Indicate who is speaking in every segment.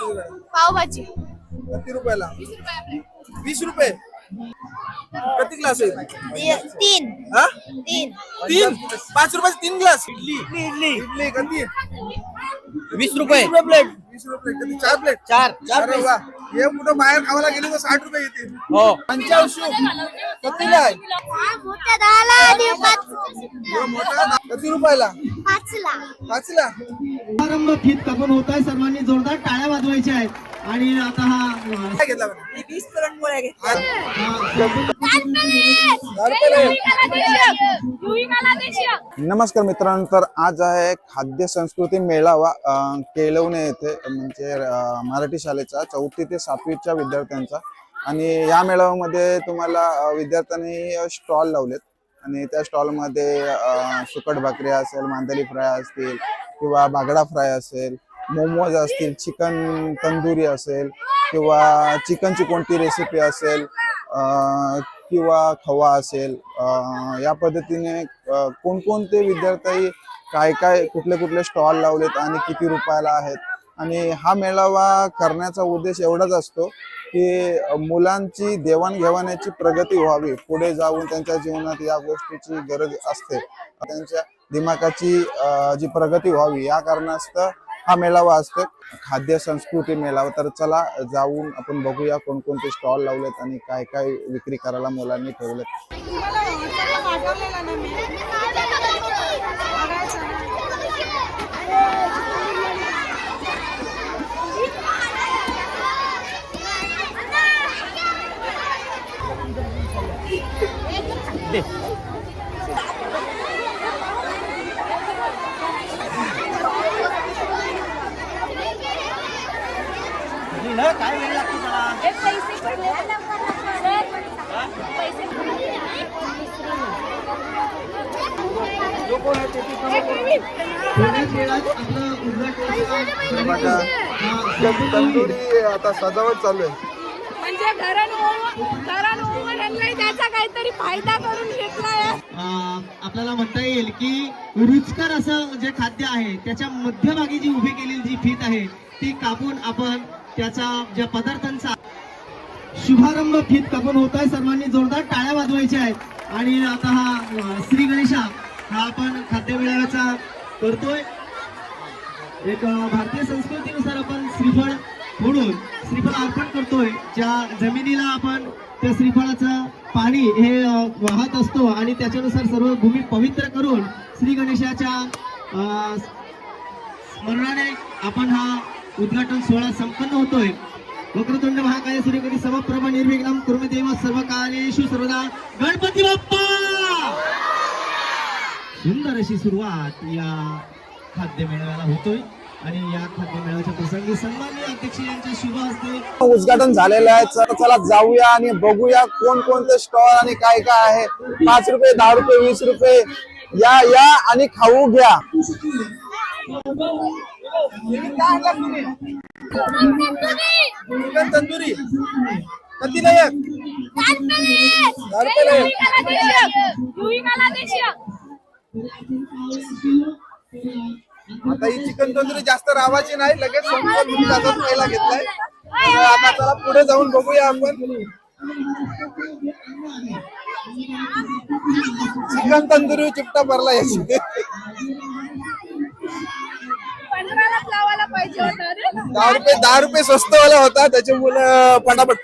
Speaker 1: पावभाजी
Speaker 2: किती रुपयाला? 20 रुपये. किती ग्लास आहेत?
Speaker 1: तीन.
Speaker 2: हा?
Speaker 1: तीन.
Speaker 2: 5 रुपयाचे 3 ग्लास. इडली किती?
Speaker 3: 20 रुपये.
Speaker 2: 20 प्लेट. 20 रुपये किती? 4 प्लेट.
Speaker 3: चार
Speaker 2: अरे वा. हे कुठं बाहेर खावायला गेली तर 60 रुपये येतील.
Speaker 3: हो.
Speaker 2: 85 कितीला आहे?
Speaker 1: मोठ्या दहाला आणि
Speaker 2: हे मोठा किती रुपयाला?
Speaker 1: 5ला.
Speaker 2: 5ला.
Speaker 4: समारंभ फीत कापून होत आहे. सर्वांनी जोरदार टाळ्या वाजवायच्या आहेत. आणि आता हा
Speaker 2: काय घेतला बरं?
Speaker 3: 20 पुरणपोळ्या घेतल्या.
Speaker 2: 10 रुपयाला एक. नमस्कार मित्रांनो, तर आज आहे खाद्य संस्कृती मेळावा केळवणे येथे, म्हणजे मराठी शाळेचा 4थी ते 7वीच्या विद्यार्थ्यांचा. आणि या मेळाव्यामध्ये तुम्हाला विद्यार्थ्यांनी स्टॉल लावलेत आणि त्या स्टॉलमध्ये सुकट भाकरी असेल, मांदेली फ्राय असतील किंवा बागडा फ्राय असेल, मोमोज असतील, चिकन तंदुरी असेल किंवा चिकनची कोणती रेसिपी असेल किंवा खवा असेल, या पद्धतीने कोणकोणते विद्यार्थी काय काय कुठले कुठले स्टॉल लावलेत आणि किती रुपयाला आहेत. आणि हा मेळावा करण्याचा उद्देश एवढाच असतो की मुलांची देवाणघेवाणाची प्रगती व्हावी, पुढे जाऊन त्यांच्या जीवनात या गोष्टीची गरज असते, त्यांच्या दिमागाची जी प्रगती व्हावी या कारणास्तव हा मेळावा असतो, खाद्य संस्कृती मेळावा. तर चला जाऊन आपण बघूया कोणकोणते स्टॉल लावलेत आणि काय काय विक्री करायला मुलांनी ठेवलेत.
Speaker 3: काय वेळ लागतो त्याला?
Speaker 2: तंदुरी आता सजावट चालू आहे.
Speaker 1: म्हणजे त्याचा काहीतरी फायदा करून घेतलाय.
Speaker 4: आपल्याला म्हणता येईल की रुचकर असं जे खाद्य आहे त्याच्या मध्यभागी जी उभी केलेली जी फीत आहे ती कापून आपण त्याचा ज्या पदार्थांचा शुभारंभ फीत कापून होत आहे. सर्वांनी जोरदार टाळ्या वाजवायच्या आहेत. आणि आता हा श्री गणेशा हा आपण खाद्य मेळाव्याचा करतोय. एक भारतीय संस्कृतीनुसार आपण श्रीफळ फोडून श्रीफळ अर्पण करतोय. ज्या जमिनीला आपण त्या श्रीफळाचं पाणी हे वाहत असतो आणि त्याच्यानुसार सर्व भूमी पवित्र करून श्री गणेशाच्या स्मरणाने आपण हा उद्घाटन सोहळा संपन्न होतोय. वक्रतुंड महाकाय सूर्यकोटी समप्रभ निर्विघ्नं कुर्मे देव सर्व कार्येषु सर्वदा. गणपती बाप्पा. सुंदर अशी सुरुवात या खाद्य मेळाव्याला होतोय आणि या खाद्य मेळाव्याच्या प्रसंगी सन्माननीय अध्यक्ष यांच्या शुभ हस्ते
Speaker 2: उद्घाटन झालेलं आहे. चला जाऊया आणि बघूया कोणकोणते स्टॉल आणि काय काय आहे. 5 रुपये, 10 रुपये, 20 रुपये. या आणि खाऊ घ्या. चिकन तंदुरी कितीला एक? 10 रुपयाला एक. आता ही चिकन तंदुरी जास्त रावाची नाही, लगेच पहिला घेतलाय. आता चला पुढे जाऊन बघूया आपण. चिकन तंदुरी चिपटा भरला याची. 10 रुपये स्वस्त वाला होता, त्याच्यामुळे पटापट.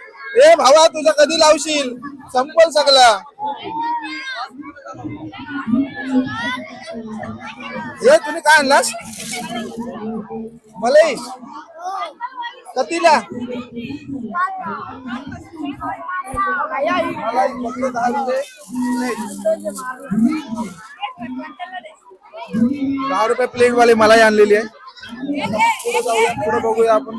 Speaker 2: ए भावा, तुझा कधी लावशील? संपल सगळा. हे तुम्ही काय आणलास? मलाई कितीला? मलाई फक्त 10 रुपये. 10 रुपये प्लेट वाली मलाई आणलेली आहे. पुढे बघूया आपण.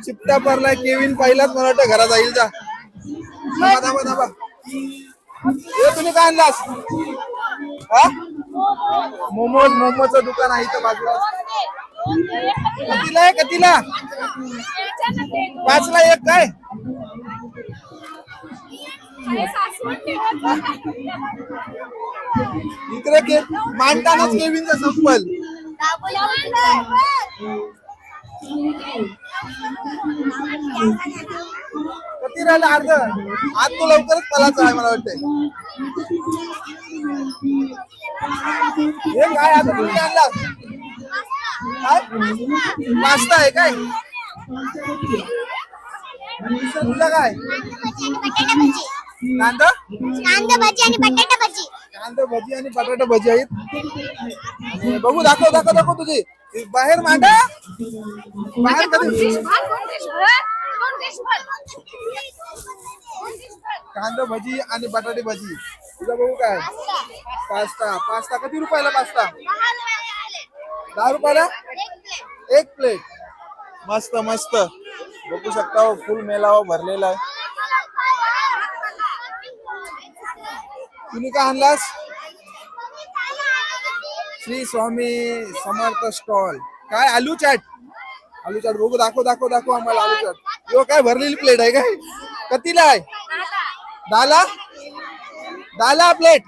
Speaker 2: चिपटा भरलाय. केविन पाहिलाच, मला वाटतं घरात जाईल. जा धाबा. हे तुम्ही काय आणलास? हा, मोमोचं दुकान आहे इथं बाजूला. कितीला आहे? कितीला? 5ला एक. काय इकडे के मांडतानाच केविनचा संपल. किती राहिलं अर्ध आज तो लवकरच पलाच आहे मला वाटतंय. हे काय आता तुम्ही आणला काय पास्ता आहे काय तुला काय कांदा
Speaker 1: कांदा भजी आणि बटाटा भजी.
Speaker 2: कांदा भजी आणि बटाटा भजी आहेत. बघू दाखव दाखव दाखव तुझी बाहेर मांडा बाहेर कधी कांदा भजी आणि बटाटे भजी. तुझा बघू काय पास्ता. पास्ता किती रुपयाला पास्ता 10 रुपयाला एक प्लेट. मस्त मस्त बघू शकता हो, फुल मेलावा भरलेला आहे. तुम्ही काय आणलास श्री स्वामी समर्थ स्टॉल. काय आलू चाट. आलू चाट बघू दाखव दाखव दाखव आम्हाला आलू चाट. यो काय भरलेली प्लेट आहे काय कितीला आहे 10ला 10ला प्लेट.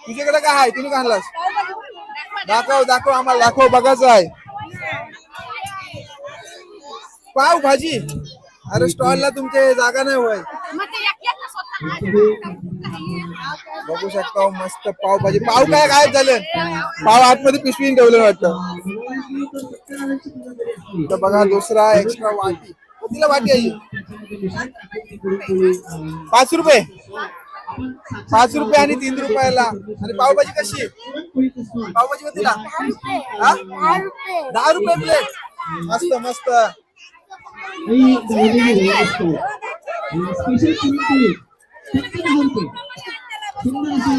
Speaker 2: तुझ्याकडे काय आहे तुम्ही काय आणलास दाखव दाखव आम्हाला दाखव बघायचं आहे. पाव भाजी. अरे स्टॉलला तुमचे जागा नाही होय. बघू शकता मस्त पाव भाजी. पाव काय गायब झालं पाव आतमध्ये पिशवीने ठेवलं वाटतं. तर बघा दुसरा एक्स्ट्रा वाटी. कितीला वाटी आहे 5 रुपये 5 रुपये आणि 3 रुपयाला. आणि पावभाजी कशी पावभाजी कितीला 10 रुपये प्लेट. मस्त मस्त.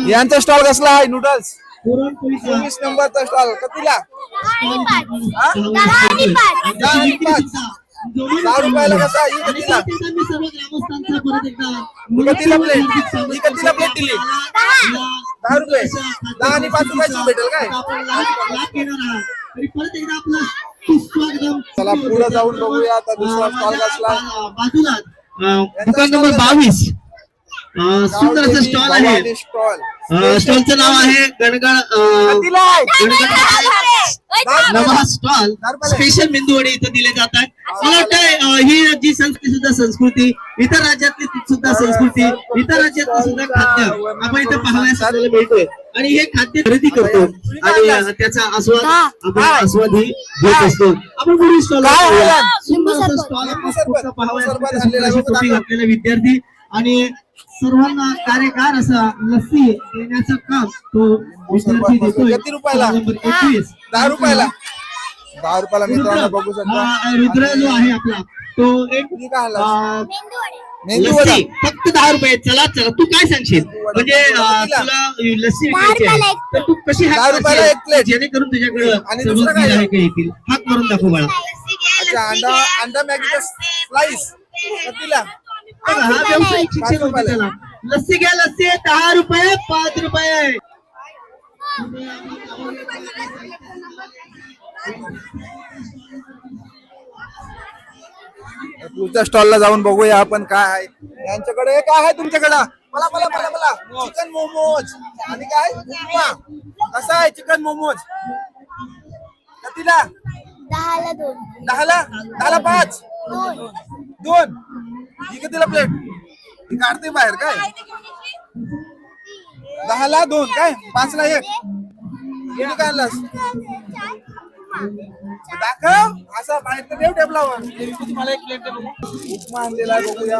Speaker 2: यांचा स्टॉल कसला आहे नूडल्स 19 नंबरचा स्टॉल कितीला 10 आणि 5 10 रुपयाला कसा ही कितीला कितीला प्लेट ही कितीला प्लेट दिली 10 रुपये 10 आणि 5 रुपयाची भेटेल काय. चला पुढे जाऊन बघूया आता दुसरा स्टॉल कसला.
Speaker 4: बाजूला दुकान नंबर 22 सुंदर असं स्टॉल आहे. स्टॉलचं नाव आहे गणगण नवा स्टॉल. स्पेशल मेंदूवडे इथं दिले जातात. मला वाटतं ही जी संस्कृती इतर राज्यातली सुद्धा संस्कृती इतर राज्यातलं सुद्धा खाद्य आपण इथं पाहावयास आपल्याला मिळतोय. आणि हे खाद्य खरेदी करतो आणि त्याचा आस्वाद आपण आस्वादही घेत असतो. आपण पुढील स्टॉल स्टॉल पाहावयास टोपी घातलेला विद्यार्थी आणि सर्वांना कार्यकार असा लस्सी देण्याचं काम तो विद्यार्थी देतोय.
Speaker 2: किती रुपयाला
Speaker 4: नंबर 21
Speaker 2: 10 रुपयाला 10 रुपयाला मित्रांनो बघू शकता.
Speaker 4: रुद्र जो आहे आपला तो एक
Speaker 2: मेंदू वडा
Speaker 4: लस्सी फक्त 10 रुपये. चला चला तू काय सांगशील म्हणजे तुला लस्सी विकायची आहे तर तू कशी
Speaker 2: 10 रुपयाला एक प्लेट
Speaker 4: जेणेकरून तुझ्याकडे
Speaker 2: आणि दुसरं काय
Speaker 4: येतील हात मारून दाखव बाळा.
Speaker 2: अच्छा अंडा अंडा मॅगीचा स्लाइस कितीला
Speaker 4: हा व्यावसायिक शिक्षण होतं त्याला. लस्सी घ्या लस्सी 10 रुपये 5 रुपये.
Speaker 2: पुढच्या स्टॉलला जाऊन बघूया आपण काय आहे यांच्याकडे. काय आहे तुमच्याकडं मला मला मला मला चिकन मोमोज आणि काय उपमा. कसा आहे चिकन मोमोज कितीला
Speaker 1: 10ला 2
Speaker 2: 10ला 5 2 ही कितीला प्लेट ही काढते बाहेर काय 10ला 2 काय 5ला 1 किती काय आणलास दाखव असा बाहेर तर ठेव टेबलावर. मला एक प्लेट उपमा आणलेला आहे बघूया.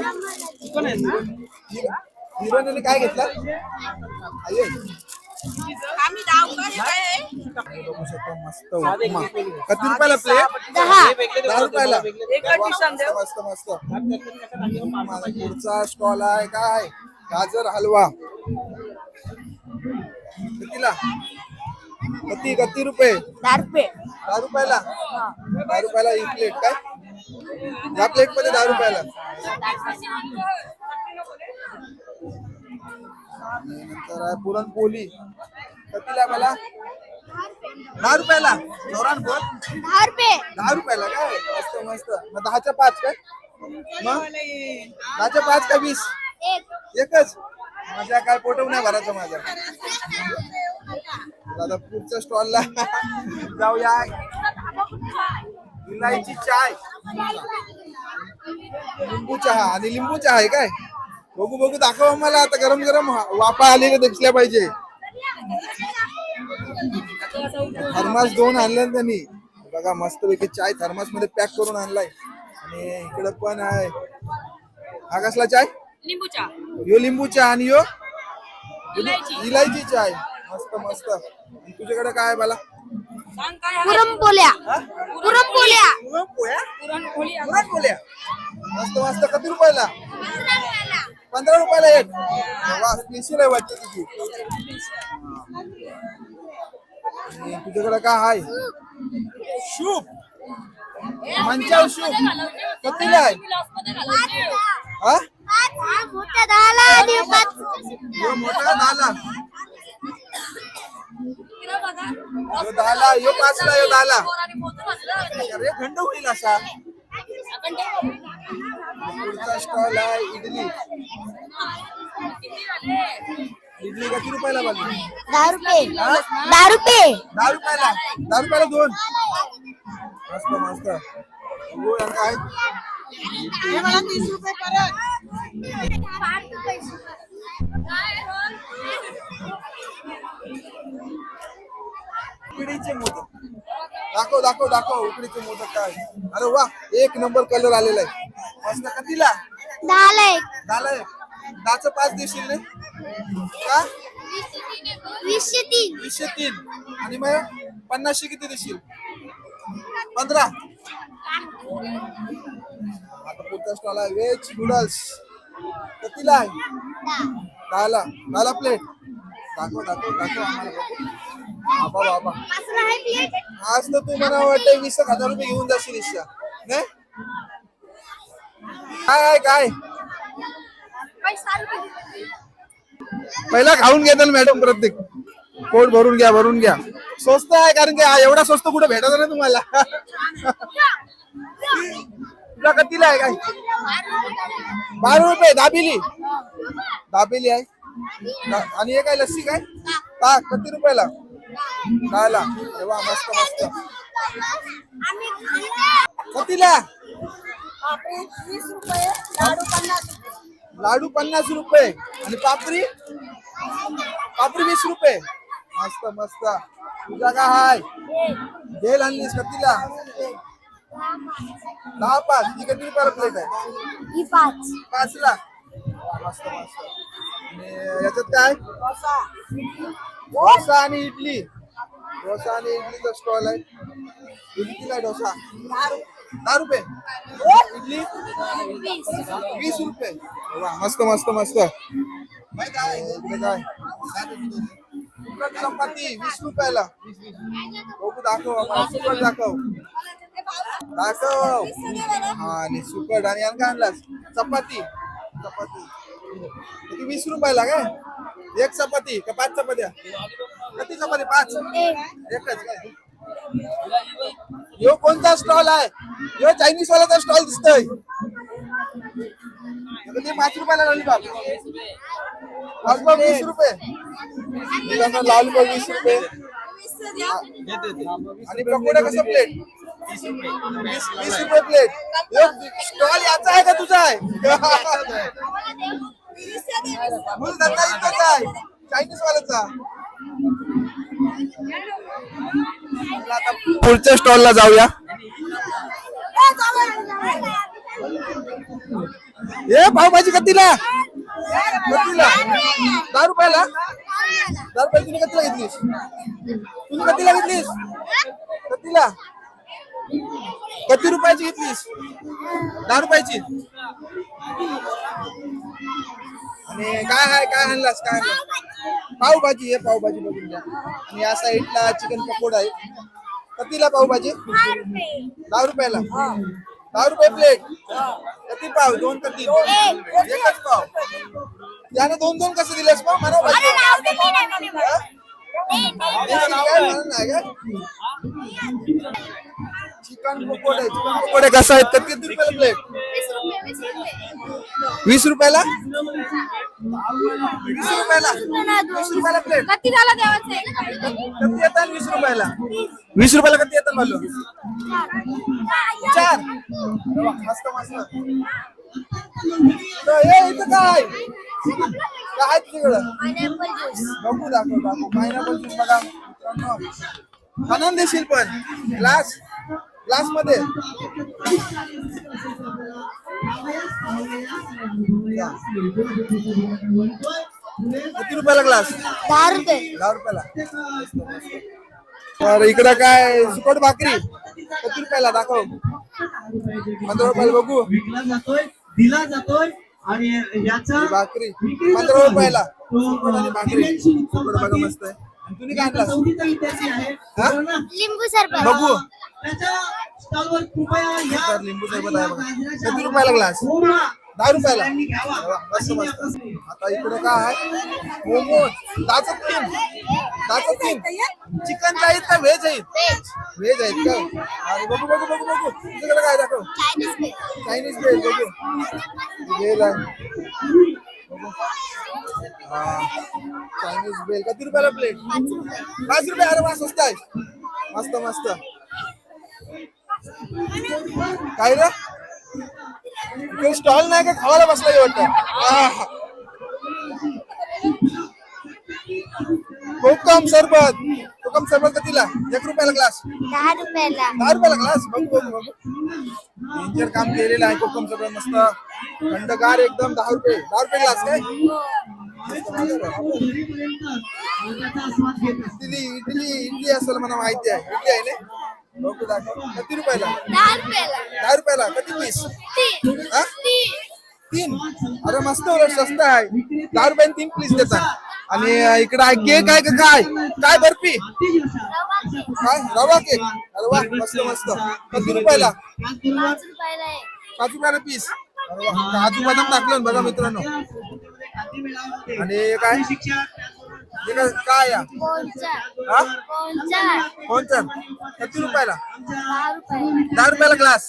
Speaker 2: हिरोने काय घेतला बघू शकतो मस्त उपमा. किती रुपयाला प्लेट 10 रुपयाला. मस्त मस्त. पुढचा स्टॉल आहे काय गाजर हलवा कितीला किती रुपये
Speaker 1: 10 रुपये
Speaker 2: 10 रुपयाला 10 रुपयाला ही प्लेट काय या प्लेट मध्ये 10 रुपयाला. नंतर आहे पुरणपोळी कितीला मला 10 रुपयाला. नवरान बोल
Speaker 1: 10 रुपये
Speaker 2: 10 रुपयाला काय मस्त मस्त. मग 10च्या 5 काय मग 10च्या 5 का 20 एकच. माझ्या काय पोटव नाही भरायचं माझ्या. दादा पुढच्या स्टॉलला जाऊया. इलायची चाय, लिंबू चहा आणि लिंबू चहा आहे काय? बघू बघू दाखव मला आता. गरम गरम वाफा आलेले दिसल्या पाहिजे. थर्मास 2 आणले त्यांनी बघा, मस्त पैकी चाय थर्मास मध्ये पॅक करून आणलाय. आणि इकडे पण आहे. हा कसला चाय?
Speaker 5: लिंबू चहा,
Speaker 2: यो लिंबू चहा आणि यो इलायची चाय. मस्त मस्त. आणि तुझ्याकडे काय आहे मला?
Speaker 5: सांग काय आहे?
Speaker 1: पुरणपोळ्या पुरणपोळ्या
Speaker 2: पुरणपोळ्या.
Speaker 5: पुरणपोळी आहे.
Speaker 2: पुरणपोळ्या मस्त मस्त. किती रुपयाला? 15 रुपयाला एक. वा, स्पेशल आहे वाटतं तुझी. आणि तुझ्याकडे काय आहे? सूप, मंचाव सूप कितीला आहे? हा?
Speaker 1: मोठ्या 10ला आणि 5
Speaker 2: यो मोठा 10ला, यो 10ला, यो 5ला, यो 10ला. अरे थंड होईल असा. पुढचा स्टॉल आहे इडली. इडली किती रुपयाला बाजू?
Speaker 1: 10 रुपये 10 रुपये
Speaker 2: 10 रुपयाला. 10 रुपयाला 2. मस्त मस्त. हो, आणि काय? उकडीचे मोदक दाखव दाखव दाखव. उकडीचे मोदक काय? अरे वा, एक नंबर कलर आलेला आहे. मस्त. कितीला?
Speaker 1: 10ला एक.
Speaker 2: 10ला एक. 10चं 5 देशील ना का?
Speaker 1: 20-3
Speaker 2: 203. आणि मग 50 किती देशील? 15. आता पुढचा स्टॉल आहे व्हेज नूडल्स. कितीला आहे? 10ला. 10ला प्लेट. दाखव दाखव दाखव आम्हाला बघू. बाबा बाबा,
Speaker 1: पाचला आहे प्लेट.
Speaker 2: आज तर तू मला वाटतं 20,000 रुपये घेऊन जाशील इच्छा नाही? काय आहे काय? पहिला खाऊन घेताल मॅडम प्रत्येक. पोट भरून घ्या भरून घ्या. स्वस्त आहे कारण की एवढा स्वस्त कुठे भेटत नाही तुम्हाला. तुला कितीला आहे काय? 12 रुपये. दाबेली दाबेली आहे. आणि हे काय लस्सी काय? ताक किती रुपयाला? 10ला. वा, मस्त मस्त. कितीला? लाडू 50 रुपये. आणि पापडी? पापडी 20 रुपये. मस्त मस्त. तुझा काय हाय? भेल आणलीस कितीला? 10 5. ही किती रुपयाला प्लेट आहे?
Speaker 1: ही 5.
Speaker 2: 5ला. मस्त मस्त. आणि याच्यात काय? डोसा आणि इडली. डोसा आणि इडलीचा स्टॉल आहे. इडली किती आहे? डोसा 10 रुपये. इडली 20 रुपये. वा, मस्त मस्त मस्त. इकडे काय? चपाती 20 रुपयाला. बघू दाखव आम्हाला. सुकट दाखव दाखव. हा, आणि सुकट. आणि काय आणलास? चपाती. चपाती किती? 20 रुपयाला काय? एक चपाती का 5 चपात्या? किती चपाती? 5. एकच काय? यो कोणता स्टॉल आहे? यो चायनीज वाल्याचा स्टॉल दिसतोय. किती? 5 रुपयाला लॉलीपॉप. लॉलीपॉप 20 रुपये. लॉलीपॉप 20 रुपये. आणि पकोडा कसं प्लेट? 20 रुपये प्लेट. स्टॉल याचा आहे का तुझा आहे? फुल धंदा इथंच आहे चायनीज वाल्याचा. आता पुढच्या स्टॉलला जाऊया. हे पावभाजी कितीला? कितीला? 10 रुपयाला. 10 रुपये. तुम्ही कितीला घेतलीस? तुम्ही कितीला घेतलीस? कितीला? किती रुपयाची घेतलीस? 10 रुपयाची. आणि काय आहे? काय आणलास? काय पावभाजी आहे. पावभाजी बघून घ्या. आणि या साईडला चिकन पकोडा आहे. कितीला पावभाजी? 10 रुपयाला. 10 रुपये प्लेट. किती पाव? 2 का 3? एकच पाव. त्याने 2-2 कसं दिलेस पाव? म्हणा चिकन पकोडे. चिकन पकोडे कसं आहेत? किती रुपयाला प्लेट? 20 रुपयाला. 20 रुपयाला 20 रुपयाला प्लेट
Speaker 1: कधी झाला देवाचे
Speaker 2: कधी येतात 20 रुपयाला 20 रुपयाला कधी येतात बोललो 4 मस्त मस्त हे इथं काय काय तुझ्याकडं
Speaker 1: पायनॅपल ज्यूस
Speaker 2: बघू दाखव पायनॅपल ज्यूस बघा मित्रांनो आनंद देशील पण ग्लास मध्ये किती रुपयाला ग्लास
Speaker 1: 10 रुपये
Speaker 2: 10 रुपयाला तर इकडं काय सुकट भाकरी किती रुपयाला दाखव 15 रुपयाला बघू
Speaker 4: विकला जातोय दिला जातोय आणि याचा
Speaker 2: भाकरी 15 रुपयाला सुकट आणि भाकरी सुकट बघा मस्त आहे आणि तुम्ही काय आणलास
Speaker 4: चौथीचा विद्यार्थी आहे
Speaker 2: हा?
Speaker 1: लिंबू सरबत
Speaker 2: बघू
Speaker 4: त्याच्या स्टॉलवर कृपया या
Speaker 2: तर लिंबू सरबत आहे बघा किती रुपयाला ग्लास 10 रुपयाला मस्त मस्त आता इकडे काय आहे मोमोज दाचत तीन चिकन आहेत का व्हेज आहेत व्हेज आहेत का अरे बघू तुझ्याकडे काय दाखव चायनीज भेल बघू भेल आहे बघू. हा चायनीज भेल किती रुपयाला प्लेट 5 रुपये अरे वा स्वस्त आहे मस्त काय रे स्टॉल नाही का खावायला बसला वाटतं कोकम सरबत कितीला 1 रुपयाला ग्लास
Speaker 1: 10 रुपयाला
Speaker 2: 10 रुपयाला ग्लास बघू डेंजर काम केलेलं आहे कोकम सरबत मस्त थंडगार एकदम 10 रुपये ग्लास काय इडली असेल मला माहिती आहे इडली आहे ना बघू दाखव किती रुपयाला 10 रुपयाला किती पीस 3 अरे मस्त उलट स्वस्त आहे 10 रुपयाने 3 पीस देतात आणि इकडे आहे केक आहे का काय बर्फी काय रवा केक अरे वा मस्त किती रुपयाला 5 रुपयाला पीस काजू बदाम टाकलं बघा मित्रांनो आणि काय काय या कोणचं किती रुपयाला 10 रुपयाला ग्लास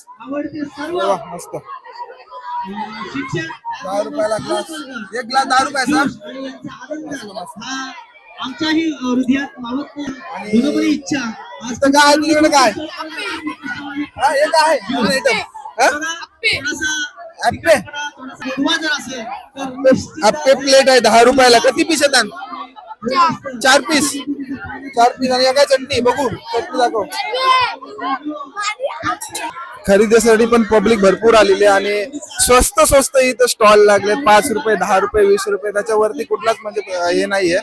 Speaker 2: मस्त 10 रुपयाला ग्लास एक ग्लास 10 रुपयाचा
Speaker 4: आमच्याही हृदयात मावत बरोबरी इच्छा
Speaker 2: इथं काय तुझ्याकडे काय हे काय आयटम आप्पे प्लेट आहे 10 रुपयाला किती पीस येतात 4 पीस आणि काय चटणी बघू चटणी दाखव खरेदीसाठी पण पब्लिक भरपूर आलेली आहे आणि स्वस्त इथं स्टॉल लागले 5 रुपये 10 रुपये 20 रुपये त्याच्यावरती कुठलाच म्हणजे हे नाहीये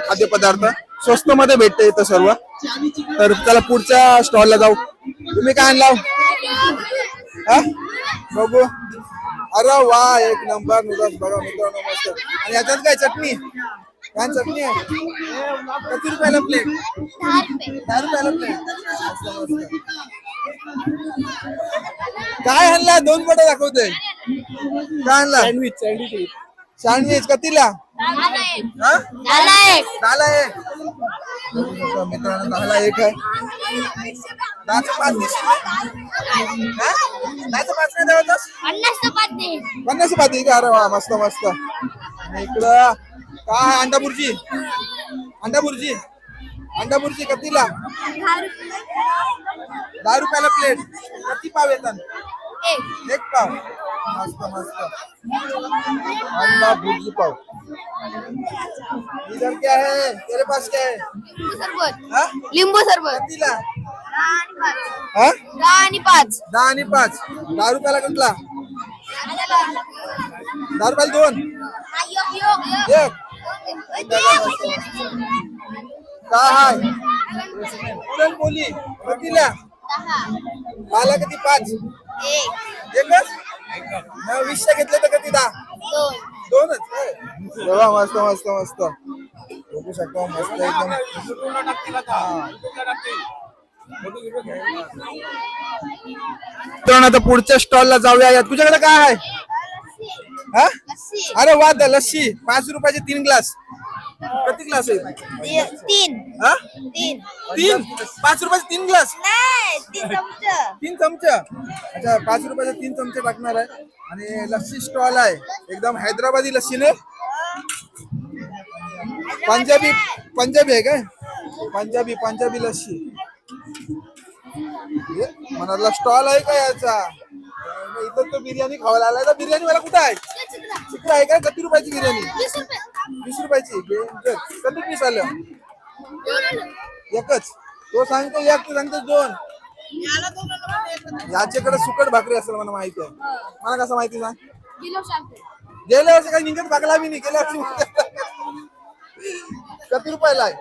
Speaker 2: खाद्यपदार्थ स्वस्त मध्ये भेटते इथं सर्व तर चला पुढच्या स्टॉलला जाऊ तुम्ही काय आणला बघू अरे वा एक नंबर नूडल्स बघा मित्रांनो मस्त आणि याच्यात काय चटणी आहे किती रुपयाला प्लेट 10 रुपयाला प्लेट काय आणला 2 पट दाखवते काय आणला सँडविच कितीला दहाला एक मित्रांनो 10ला 1 आहे 10चं 5 देशील 10चं 5 नाही देवतस 50 पाती का अरे वा मस्त आणि इकडं काय अंडा बुर्जी कितीला 10 रुपयाला प्लेट किती पाव येतात 1 पाव मस्त अंडा बुर्जी पाव इधर क्या है तेरे पास क्या है
Speaker 1: लिंबू सरबत
Speaker 2: कितीला
Speaker 1: 10 आणि 5
Speaker 2: 10 आणि 5 10 रुपयाला कुठला 10 रुपयाला 2 एक काय पुरणपोळी कितीला 10ला किती 5 एकच 20 घेतले तर किती 10 2च बघा मस्त बघू शकता मस्त एकदम तर आता पुढच्या स्टॉलला जाऊया तुझ्याकडे काय आहे अरे वा लस्सी 5 रुपयाचे 3 ग्लास किती ग्लास आहेत
Speaker 1: 3
Speaker 2: 5 रुपयाचे 3 ग्लास
Speaker 1: नाही 3 चमचे
Speaker 2: 3 चमचे अच्छा 5 रुपयाचे 3 चमचे टाकणार आहे आणि लस्सी स्टॉल आहे एकदम हैदराबादी लस्सी ने पंजाबी पंजाबी आहे काय पंजाबी लस्सी म्हणाला स्टॉल आहे का याचा इथं तो बिर्याणी खावायला आलाय तर बिर्याणी वाला कुठं आहे तिकडे आहे काय किती रुपयाची बिर्याणी 20 रुपयाची कधी पीस आलं एकच तो सांगतो एक तू सांगतो दोन याच्याकडे सुकट भाकरी असेल मला माहिती आहे मला कसं माहिती सांग गेल्या वर्षी काही निघत भागला मी नाही गेल्या वर्षी किती रुपयाला आहे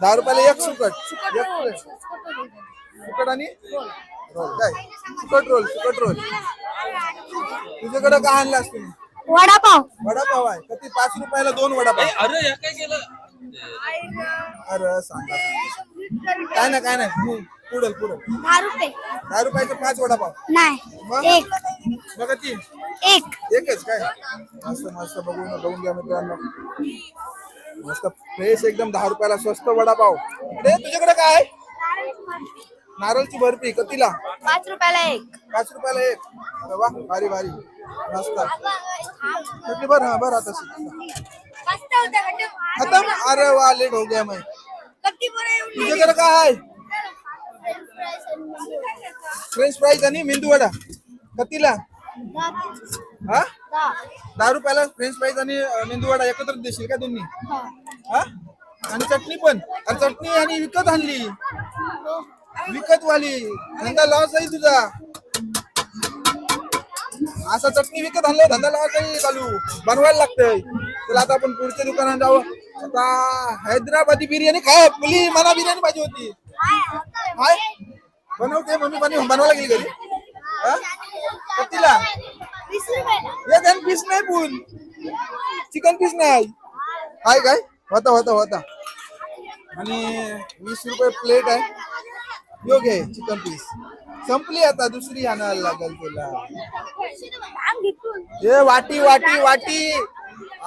Speaker 2: 10 रुपयाला एक सुकट सुकट आणि रोल काय सुकट रोल तुझ्याकडे काय आणलं असतं वडापाव आहे किती 5 रुपयाला 2 वडापाव
Speaker 3: अरे काय केलं
Speaker 2: अरे सांगा काय नाही पुढे 10 रुपयाचे 5 वडापाव
Speaker 1: नाही
Speaker 2: बघा ती एकच काय मस्त बघून घ्या मित्रांनो मस्त फ्रेश एकदम 10 रुपयाला स्वस्त वडापाव तुझ्याकडे काय नारळची बर्फी कितीला
Speaker 1: 5 रुपयाला एक
Speaker 2: 5 रुपयाला एक अरे वा भारी मस्त किती बरं आता खतम अरे वा लेट हो गया मैं तुझ्याकडे काय फ्रेंच फ्राईज आणि मेंदू वडा कितीला हा 10 रुपयाला फ्रेंच फ्राईज आणि मेंदू वडा एकत्र देशील का दोन्ही हा आणि चटणी पण चटणी आणि विकत आणली विकत वाली धंदा लॉस आहे तुझा असा चटणी विकत आणलं धंदा लॉस आहे चालू बनवायला लागतंय तुला आता आपण पुढच्या दुकानात जाऊ आता हैदराबादी बिर्याणी खा मुली मला बिर्याणी पाहिजे होती हाय बनवते मम्मी बनवायला गेली घरी कितीला
Speaker 1: 20 रुपयाला
Speaker 2: एक पीस नाही पण चिकन पीस नाही हाय काय होता आणि 20 रुपये प्लेट आहे योग्य आहे चिकन पीस संपली आता दुसरी आणायला लागेल तुला हे वाटी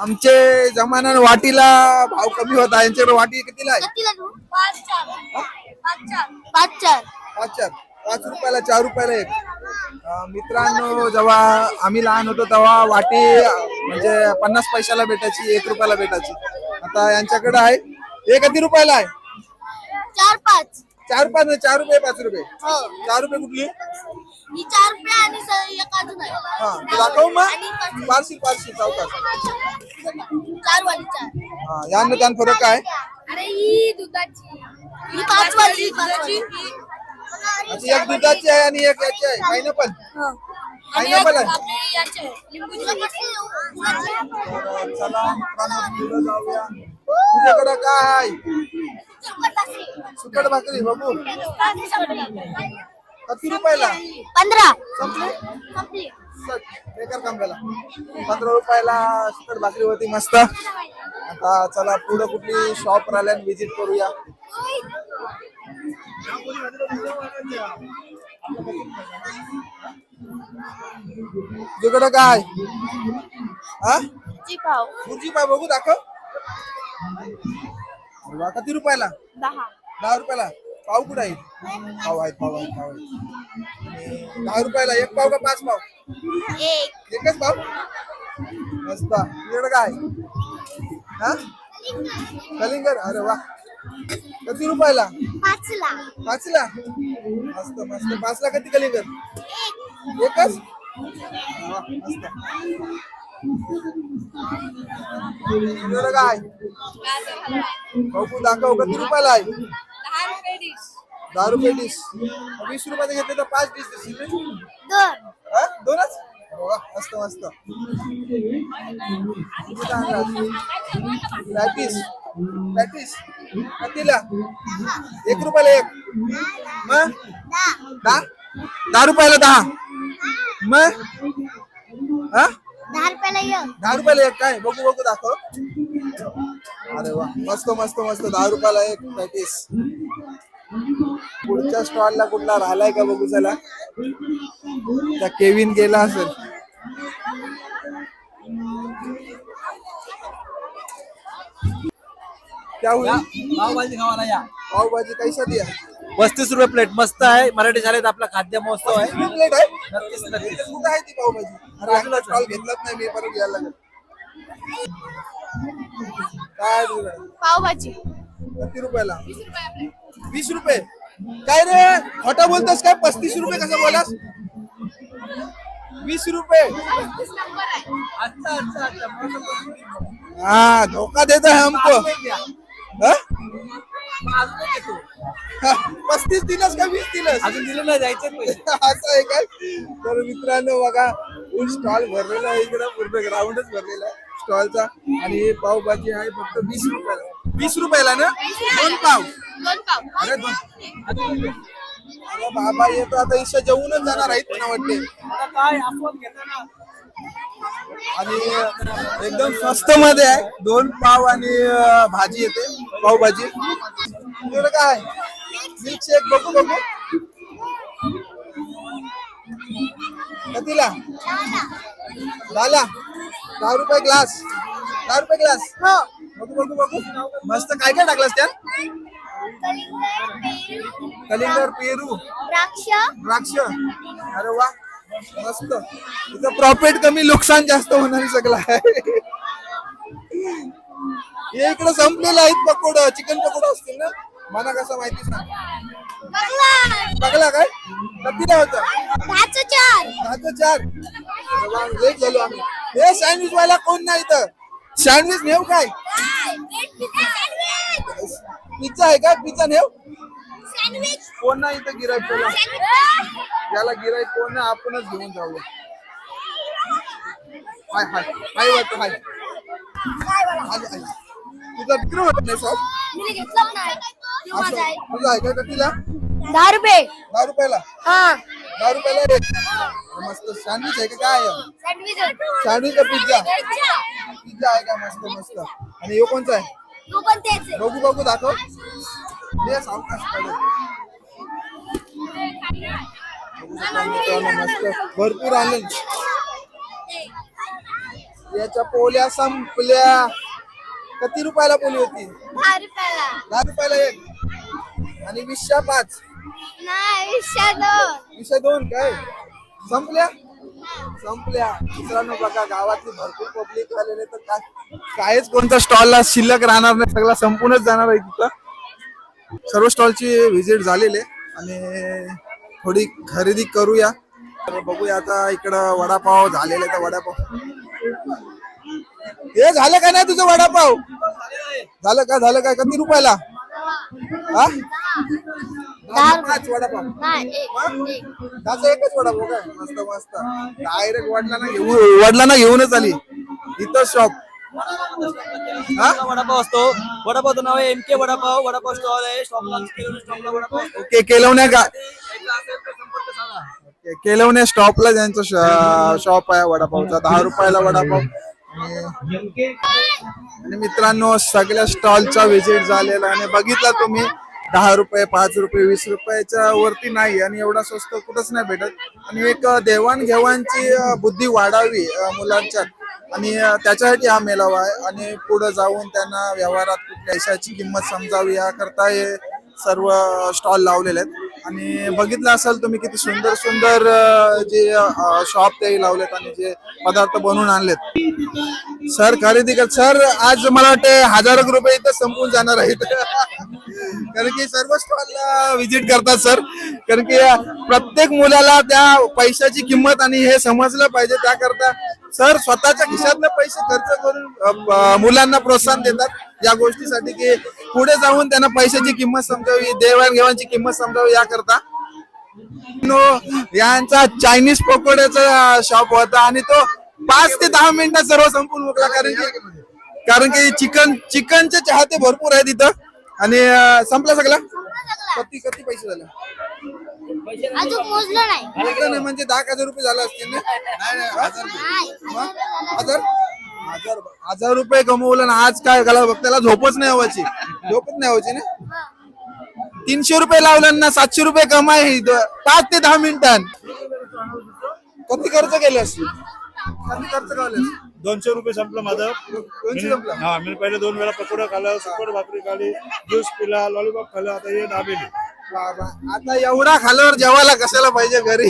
Speaker 2: आमचे जमान्यात वाटीला भाव कमी होता यांच्याकडे वाटी कितीला आहे 5 रुपयाला 4 रुपयाला एक मित्रांनो जेव्हा आम्ही लहान होतो तेव्हा वाटी म्हणजे 50 पैशाला भेटायची 1 रुपयाला भेटायची आता यांच्याकडे आहे हे किती रुपयाला आहे 4 रुपये 5 रुपये 4 रुपये कुठली
Speaker 1: 4 रुपये आणि एक अजून आहे
Speaker 2: हा दाखव मग पार्सिल चौकात
Speaker 1: 4 वाली 4
Speaker 2: हा यानं त्यान फरक आहे
Speaker 1: अरे ही दुधाची ही 5 वाली
Speaker 2: एक दुधाची आहे आणि एक याची आहे पायनॅपल पायनॅपल आहे चला मित्रांनो जाऊया तुझ्याकडे काय सुकट भाकरी बघू किती रुपयाला
Speaker 1: 15
Speaker 2: संपली बेकार काम झाला 15 रुपयाला सुकट भाकरी होती मस्त आता चला पुढे कुठली शॉप राहिल्याने विजिट करूया तुझ्याकडे काय भुर्जी पाव बघू दाखव किती रुपयाला 10 रुपयाला पाव कुठं आहे पाव आहेत 10 रुपयाला एक पाव का 5 पाव एकच पाव मस्त तुझ्याकडे काय हा कलिंगड अरे वा किती रुपयाला 5 ला मस्त 5 ला किती कलिंगड एकच मस्त तुझ्याकडे काय बघू दाखव किती रुपयाला आहे 10 रुपये डिश 20 रुपयाचे घेतले तर 5 डिश देशील दोनच मस्त पॅटीस कितीला 1 रुपयाला एक मग 10 रुपयाला 10 मग 10 रुपयाला एक काय बघू दाखव अरे वा मस्त 10 रुपयाला एक पॅटीस पुढच्या स्टॉलला कुठला राहिलाय का बघू चला त्या केविन गेला असेल क्या हुआ
Speaker 3: पाव भाजी खावाला या
Speaker 2: पाव भाजी कैसा दिया
Speaker 3: ₹35 प्लेट. मस्त आहे. मराठी शाळेत आपला खाद्य महोत्सव आहे.
Speaker 2: प्लेट आहे
Speaker 3: नक्कीच नक्कीच.
Speaker 2: कुठं आहे ती पावभाजी? अरे आपला स्टॉल घेतलाच नाही मी, परत घ्यायला लागेल. काय आहे तुझं?
Speaker 1: पावभाजी
Speaker 2: किती रुपयाला? 20 रुपये. काय रे खोटा बोलतोस काय? 35 रुपये कसं बोलास? 20 रुपये.
Speaker 3: अच्छा अच्छा अच्छा.
Speaker 2: हाँ धोखा देता है हमको. हाँ? 35 दिलंस का 20 दिलंस?
Speaker 3: अजून दिलं नाही, जायचे पैसे.
Speaker 2: असं आहे काय? तर मित्रांनो बघा फुल स्टॉल भरलेला आहे इकडं, पूर्ण ग्राउंडच भरलेला आहे स्टॉलचा. आणि पावभाजी आहे फक्त 20 रुपयाला. 20 रुपयाला ना? 2 पाव.
Speaker 1: 2 पाव.
Speaker 2: अरे अरे बाबा येतो आता इच्छा जेवूनच जाणार आहेत मला वाटते.
Speaker 3: आता काय आपण घेताना
Speaker 2: आणि एकदम स्वस्त मध्ये आहे. 2 पाव आणि भाजी येते, पावभाजी. तुला काय मिल्क शेक बघू बघू कितीला? 10 रुपये ग्लास. 10 रुपये ग्लास. बघू बघू बघू मस्त. काय काय टाकलंस त्यात? कलिंगर, पेरू, द्राक्ष. अरे वा मस्त. इथं प्रॉफिट कमी नुकसान जास्त होणार सगळं आहे. हे इकडे संपलेलं आहेत पकोडा, चिकन पकोडा असतील ना? मला कसं माहिती सांग. बघला काय कितीला होता? 10 लेट झालो आम्ही. हे सँडविच वाला कोण नाही इथं? सँडविच नेऊ काय? पिझ्झा आहे का? पिझ्झा नेऊ? कोण नाही इथं गिराईक? याला गिराईक कोण नाही, आपणच घेऊन जाऊया. हाय हाय हाय वाटतं हाय. तुझा विक्री होत नाही सर? तुझा आहे का कितीला?
Speaker 1: 10 रुपये.
Speaker 2: 10 रुपयाला.
Speaker 1: हा
Speaker 2: 10 रुपयाला एक मस्त सँडविच आहे का? काय आहे सँडविच का पिझ्झा? पिझ्झा आहे का? मस्त मस्त. आणि हे कोणचा आहे? बघू बघू दाखव. हे सावकाश काढू. मस्त भरपूर आनंद. याच्या पोल्या संपल्या. किती रुपयाला पोली होती? 10 रुपयाला एक. आणि 20च्या 5. 2 काय संपल्या? मित्रांनो बघा गावातली भरपूर पब्लिक आलेले, तर काहीच कोणता स्टॉलला शिल्लक राहणार नाही, सगळा संपूनच जाणार आहे तिथं. सर्व स्टॉलची व्हिजिट झालेली आणि थोडी खरेदी करूया. तर बघूया आता इकडं वडापाव झालेले. तर वडापाव हे झालं का नाही तुझं? वडापाव झालं का? झालं का? किती रुपयाला? हा 5 वडापाव. त्याचा एकच वडापाव काय? मस्त मस्त. डायरेक्ट वडिलांना घेऊनच आली इथं शॉप.
Speaker 3: वडापाव असतो. वडापावचं नाव आहे MK वडापाव. वडापाव स्टॉल आहे. स्टॉपला वडापाव.
Speaker 2: ओके केलवण्या का?
Speaker 3: संपर्क साधा.
Speaker 2: केलवण्या स्टॉपला ज्यांचं शॉप आहे वडापावचा. 10 रुपयाला वडापाव. आणि मित्रांनो सगळ्या स्टॉलचा व्हिजिट झालेला आणि बघितला तुम्ही 10 रुपये 5 रुपये 20 रुपयाच्या वरती नाही. आणि एवढा स्वस्त कुठंच नाही भेटत. आणि एक देवाणघेवाणची बुद्धी वाढावी मुलांच्यात, आणि त्याच्यासाठी हा मेळावा आहे. आणि पुढे जाऊन त्यांना व्यवहारात कुठल्या पैशाची किंमत समजावी याकरता हे सर्व स्टॉल लावलेले आहेत. आणि बघितलं असेल तुम्ही किती सुंदर सुंदर जे शॉप ते लावलेत आणि जे पदार्थ बनवून आणलेत. सर खरेदी कर. सर आज मला वाटतं 1000 रुपये इथं संपून जाणार आहेत. कारण की सर्व स्टॉलला व्हिजिट करतात सर. कारण की प्रत्येक मुलाला त्या पैशाची किंमत आणि हे समजलं पाहिजे, त्याकरता सर स्वतःच्या खिशातले पैसे खर्च करून मुलांना प्रोत्साहन देतात या गोष्टीसाठी, की पुढे जाऊन त्यांना पैशाची किंमत समजावी, देवाणघेवाणची किंमत समजावी याकरता. यांचा चायनीज पकोड्याचा शॉप होता आणि तो 5 ते 10 मिनिटात सर्व संपून मोकला. कारण की चिकनचे चाहते भरपूर आहे तिथं. आणि संपला सगळा. किती पैसे झाले?
Speaker 1: अजून मोजलं नाही.
Speaker 2: मोजलं नाही म्हणजे 10,000 रुपये झाले असतील ना? 1000 रुपये कमवलं ना आज. काय झालं बघ, त्याला झोपच नाही व्हायची ना. 300 रुपये लावलं ना 700 रुपये कमाई 5 ते 10 मिनिटात. किती खर्च केले असतील? किती खर्च केले?
Speaker 6: 200 रुपये संपलं माझं.
Speaker 2: 200 संपला.
Speaker 6: हा मी पहिले 2 वेळा पकोडा खाल्ला, सुपर भाकरी खाली, ज्यूस पिला, लॉलीपॉप खाल्ला. आता हे दाबेली
Speaker 2: बाबा आता एवढा खाल्यावर जेवायला कशाला पाहिजे घरी.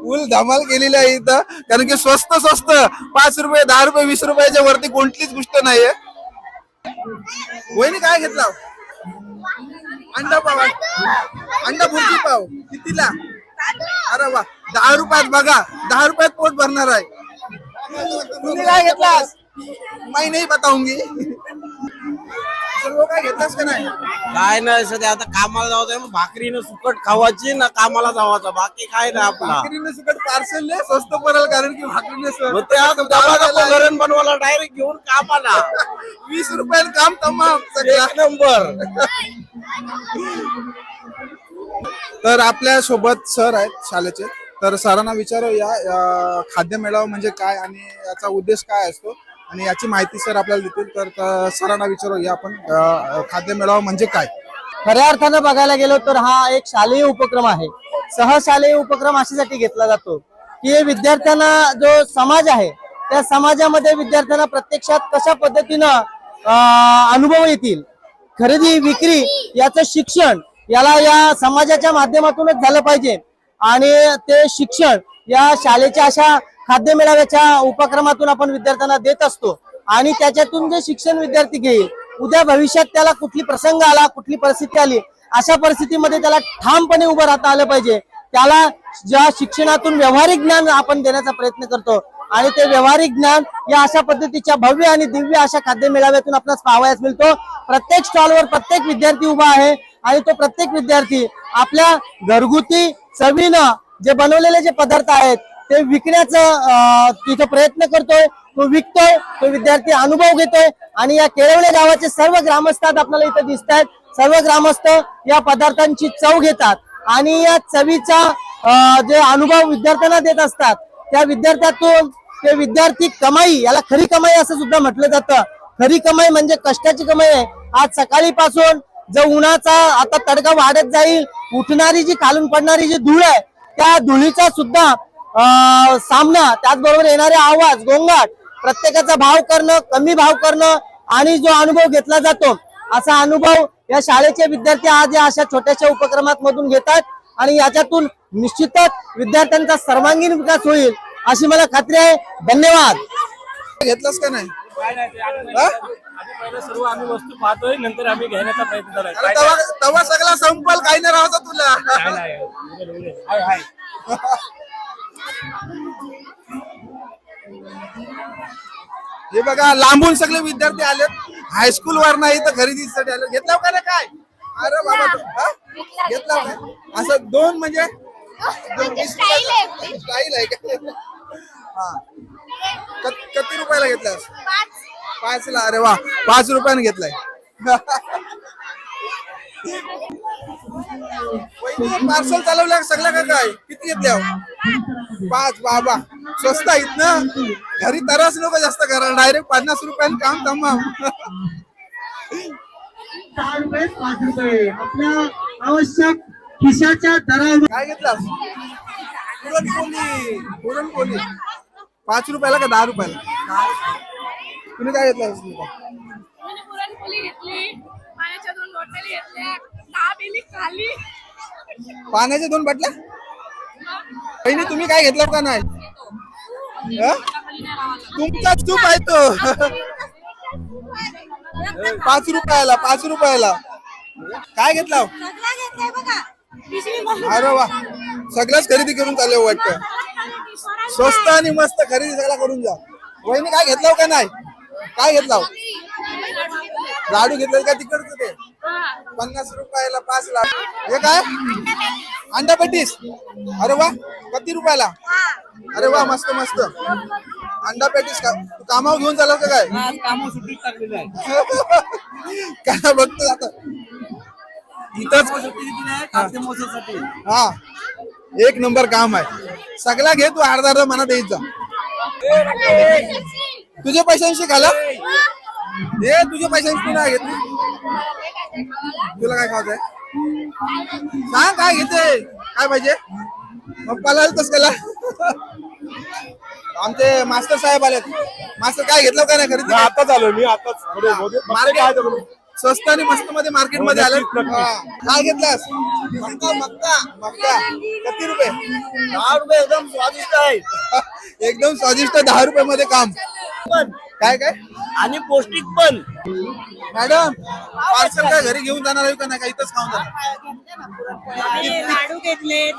Speaker 2: फुल धमाल केलेली आहे इथं, कारण की स्वस्त 5 रुपये 10 रुपये 20 रुपयाच्या वरती कोणतीच गोष्ट नाहीये. वहिनी काय घेतला? अंडा पाव, अंडा भुर्जी पाव कितीला? अरे वा, 10 रुपयात. बघा 10 रुपयात पोट भरणार आहे. तुम्ही काय घेतलास? मैं नाही बताऊंगी. सर्व काय घेतलास का नाही?
Speaker 7: काय नाही सध्या आता कामाला जावं मग भाकरीनं सुकट खावायची ना कामाला जावायचं, बाकी काय नाही आपला.
Speaker 2: भाकरीने सुकट पार्सल स्वस्त पडेल, कारण की भाकरीने
Speaker 7: मग ते आता डबा गरण बनवायला डायरेक्ट घेऊन कामाला
Speaker 2: 20 रुपयाला काम तमाम सगळं.
Speaker 7: एक नंबर.
Speaker 2: तर आपल्या सोबत सर आहेत शाळेचे, तर सरांना विचारूया खाद्य मेळावा म्हणजे काय आणि याचा उद्देश काय असतो आणि याची माहिती सर आपल्याला देतील. तर सरांना विचारूया आपण खाद्य मेळावा म्हणजे काय.
Speaker 4: खऱ्या अर्थानं बघायला गेलो तर हा एक शालेय उपक्रम आहे. सहशालेय उपक्रम अशासाठी घेतला जातो की विद्यार्थ्यांना जो समाज आहे त्या समाजामध्ये विद्यार्थ्यांना प्रत्यक्षात कशा पद्धतीनं अनुभव येतील, खरेदी विक्री याचं शिक्षण याला या समाजाच्या माध्यमातूनच झालं पाहिजे. आणि ते शिक्षण या शाळेच्या अशा खाद्य मेळाव्याच्या उपक्रमातून आपण विद्यार्थ्यांना देत असतो. आणि त्याच्यातून जे शिक्षण विद्यार्थी घेईल, उद्या भविष्यात त्याला कुठली प्रसंग आला, कुठली परिस्थिती आली, अशा परिस्थितीमध्ये त्याला ठामपणे उभं राहता आलं पाहिजे. त्याला ज्या शिक्षणातून व्यावहारिक ज्ञान आपण देण्याचा प्रयत्न करतो आणि ते व्यावहारिक ज्ञान या अशा पद्धतीच्या भव्य आणि दिव्य अशा खाद्य मेळाव्यातून आपल्याला पाहावयास मिळतो. प्रत्येक स्टॉलवर प्रत्येक विद्यार्थी उभा आहे आणि तो प्रत्येक विद्यार्थी आपल्या घरगुती चवीनं जे बनवलेले जे पदार्थ आहेत ते विकण्याचा तिथं प्रयत्न करतोय, तो विकतोय, तो विद्यार्थी अनुभव घेतोय. आणि या केळवले गावाचे सर्व ग्रामस्थ आपल्याला इथं दिसत आहेत. सर्व ग्रामस्थ या पदार्थांची चव घेतात आणि या चवीचा जे अनुभव विद्यार्थ्यांना देत असतात, त्या विद्यार्थ्यातून ते विद्यार्थी कमाई, याला खरी कमाई असं सुद्धा म्हटलं जातं. खरी कमाई म्हणजे कष्टाची कमाई आहे. आज सकाळीपासून जो उन्हाचा आता तडका वाढत जाईल, उठणारी जी खालून पडणारी जी धूळ आहे त्या धुळीचा सुद्धा सामना, त्याचबरोबर येणारे आवाज, गोंगाट, प्रत्येकाचा भाव करणं, कमी भाव करणं आणि जो अनुभव घेतला जातो, असा अनुभव या शाळेचे विद्यार्थी आज या अशा छोट्याशा उपक्रमात मधून घेतात. आणि याच्यातून निश्चितच विद्यार्थ्यांचा सर्वांगीण विकास होईल अशी मला खात्री आहे. धन्यवाद.
Speaker 2: घेतलास का नाही?
Speaker 3: पहिलं सर्व आम्ही वस्तू पाहतोय, नंतर आम्ही घेण्याचा प्रयत्न करायचा.
Speaker 2: तवा सगळा संपल, काही नाही राहायचं तुला. हे बघा लांबून सगळे विद्यार्थी आलेत, हायस्कूल वर नाही तर खरेदीसाठी आले. घेतला का काय? अरे बाबा घेतला काय? असं दोन म्हणजे स्टाईल आहे का? हा, किती रुपयाला घेतलास? 5 ला. अरे वा, 5 रुपयाने घेतलाय. पार्सल चालवल्या सगळं का काय? किती घेतल्या? 5. बाबा स्वस्त आहेत ना. घरी तरच लोक जास्त करा, डायरेक्ट 50 रुपयाने काम तमाम.
Speaker 4: 4 रुपये 5 रुपये आपल्या आवश्यक खिशाच्या दरावर.
Speaker 2: काय घेतलास? पुरणपोळी. पुरणपोळी 5 रुपयाला का 10 रुपयाला? तुम्ही काय घेतलास?
Speaker 5: पुरणपोळी घेतली, पाण्याच्या 2 बॉटली घेतल्या, 10 पेली खाली.
Speaker 2: पाण्याच्या 2 बाटल्या? बहिणी तुम्ही काय घेतलं का नाही? तुमचा चूप आहे तो. 5 रुपयाला. 5 रुपयाला काय घेतला? अरे वा, सगळंच खरेदी करून चालले वाटतं. स्वस्त आणि मस्त खरेदी सगळं करून जा. वहिनी काय घेतलं का नाही? काय घेतला? लाडू घेतले का तिकडचं ते? 50 रुपयाला 5 लाडू. हे काय? अंडा पॅटीस. अरे वा, किती रुपयाला? अरे वा, मस्त मस्त अंडा पॅटीस. तू कामावर घेऊन चालला का काय?
Speaker 3: कामं सुट्टीत टाकलेलं आहे.
Speaker 2: काय बघतो आता इथंच.
Speaker 3: खाद्य मोजण्यासाठी.
Speaker 2: हा, एक नंबर काम आहे. सगळा घे तू, अर्धा अर्धा मनात यायचा. तुझ्या पैशांशी खाला हे, तुझ्या पैशांशी नाही घेतली. तुला काय खायचंय सांग? काय घेते? काय पाहिजे? मग पळालतस त्याला. आमचे मास्टर साहेब आलेत. मास्टर काय घेतलं का नाही खरेदी?
Speaker 6: आताच आलो मी, आताच.
Speaker 2: स्वस्त आणि मस्त मध्ये मार्केट मध्ये आलं. काय घेतलास? मक्का मक्का मक्का किती रुपये?
Speaker 3: 10 रुपये एकदम स्वादिष्ट आहे.
Speaker 2: एकदम स्वादिष्ट 10 रुपये मध्ये काम.
Speaker 3: पण
Speaker 2: काय काय
Speaker 3: आणि पौष्टिक पण.
Speaker 2: मॅडम पार्सल काय घरी घेऊन जाणार आहे का नाही? का इथंच खाऊन जाणार?
Speaker 8: आम्ही लाडू घेतलेत,